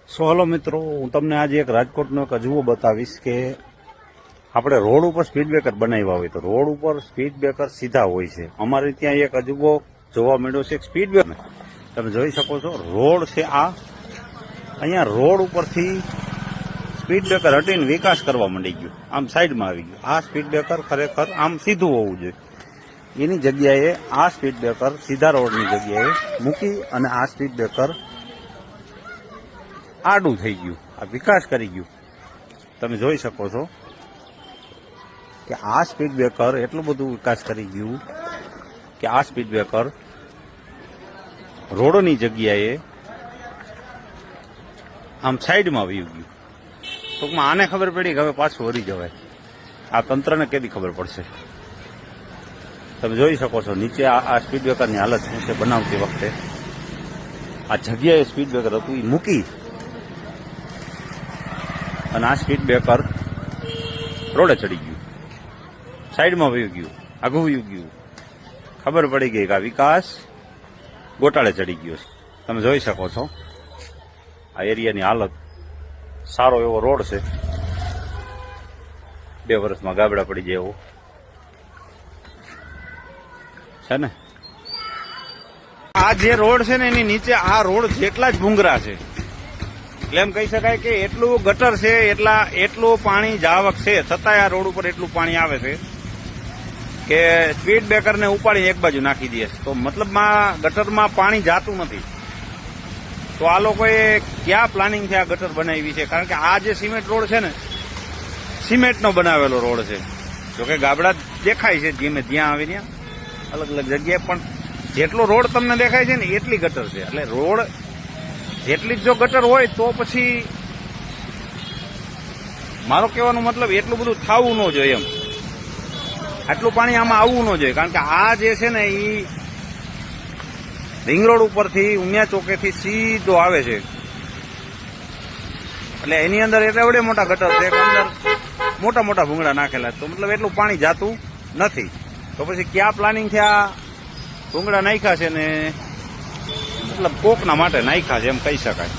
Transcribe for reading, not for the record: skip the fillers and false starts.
સો hello મિત્રો, હું તમને આજે એક રાજકોટનો એક અજુબો બતાવીશ કે આપણે રોડ ઉપર સ્પીડ બ્રેકર બનાવ્યા હોય તો રોડ ઉપર સ્પીડ બ્રેકર સીધા હોય છે. અમારે ત્યાં એક અજુબો જોવા મળ્યો છે. સ્પીડ બ્રેકર તમે જોઈ શકો છો, રોડ છે આ. અહીંયા રોડ ઉપરથી સ્પીડ બ્રેકર હટીને વિકાસ કરવા માંડી ગયું, આમ સાઈડમાં આવી ગયું. આ સ્પીડ બ્રેકર ખરેખર આમ સીધું હોવું જોઈએ. એની જગ્યાએ આ સ્પીડ બ્રેકર સીધા રોડની જગ્યાએ મૂકી અને આ સ્પીડ બ્રેકર આડું થઈ ગયું, આ વિકાસ કરી ગયું. તમે જોઈ શકો છો કે આ સ્પીડ બ્રેકર એટલું બધું વિકાસ કરી ગયું કે આ સ્પીડ બ્રેકર રોડની જગ્યાએ આમ સાઈડમાં વહી ગયું. ટૂંકમાં આને ખબર પડી કે હવે પાછું વળી જવાય. આ તંત્રને કેદી ખબર પડશે? તમે જોઈ શકો છો નીચે આ સ્પીડ બ્રેકરની હાલત શું છે. બનાવતી વખતે આ જગ્યાએ સ્પીડ બ્રેકર હતું એ મૂકી અને આ સ્પીડ બ્રેકર રોડે ચડી ગયું, સાઈડમાં વયું ગયું, આઘું વયું ગયું. ખબર પડી ગઈ કે આ વિકાસ ગોટાળે ચડી ગયો છે. તમે જોઈ શકો છો આ એરિયાની હાલત. સારો એવો રોડ છે, 2 વર્ષમાં ગાબડા પડી જાય એવો છે ને. આ જે રોડ છે ને એની નીચે આ રોડ જેટલા જ ભૂંગરા છે. એટલે એમ કહી શકાય કે એટલું ગટર છે, એટલું પાણી જાવક છે, છતાંય આ રોડ ઉપર એટલું પાણી આવે છે કે સ્પીડ બ્રેકરને ઉપાડી એક બાજુ નાખી દે છે. તો મતલબમાં ગટરમાં પાણી જાતું નથી. તો આ લોકોએ ક્યાં પ્લાનિંગથી આ ગટર બનાવી છે? કારણ કે આ જે સિમેન્ટ રોડ છે ને, સિમેન્ટનો બનાવેલો રોડ છે. જોકે ગાબડા દેખાય છે જ્યાં આવે ત્યાં અલગ અલગ જગ્યાએ, પણ જેટલો રોડ તમને દેખાય છે ને એટલી ગટર છે. એટલે રોડ જેટલી જ જો ગટર હોય તો પછી મારો કહેવાનો મતલબ એટલું બધું થવું ન જોઈએ એમ. આટલું પાણી આમાં આવવું ન જોઈએ. કારણ કે આ જે છે ને એ રિંગ રોડ ઉપરથી ઉમિયા ચોકેથી સીધો આવે છે. એટલે એની અંદર એટલે એવડે મોટા ગટર છે કે અંદર મોટા મોટા ભૂંગળા નાખેલા. તો મતલબ એટલું પાણી જાતું નથી. તો પછી ક્યાં પ્લાનિંગથી આ ભૂંગળા નાખ્યા છે ને મતલબ કોકના માટે નાખ્યા છે એમ કહી શકાય.